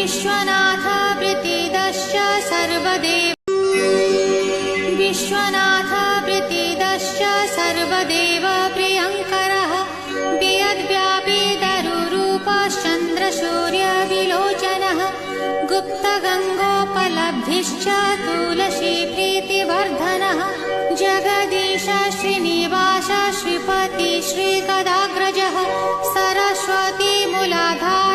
विश्वनाथ प्रीतिदश्च सर्वदेव विश्वनाथ प्रीतिदश्च सर्वदेव प्रियङ्करः वियद्व्यापी दरुरूपश्चन्द्रसूर्यविलोचनः गुप्तगङ्गोपलब्धिश्च तुलसी प्रीतिवर्धनः जगदीश श्रीनिवास श्रीपति श्रीगदाग्रजः सरस्वती मूलाधार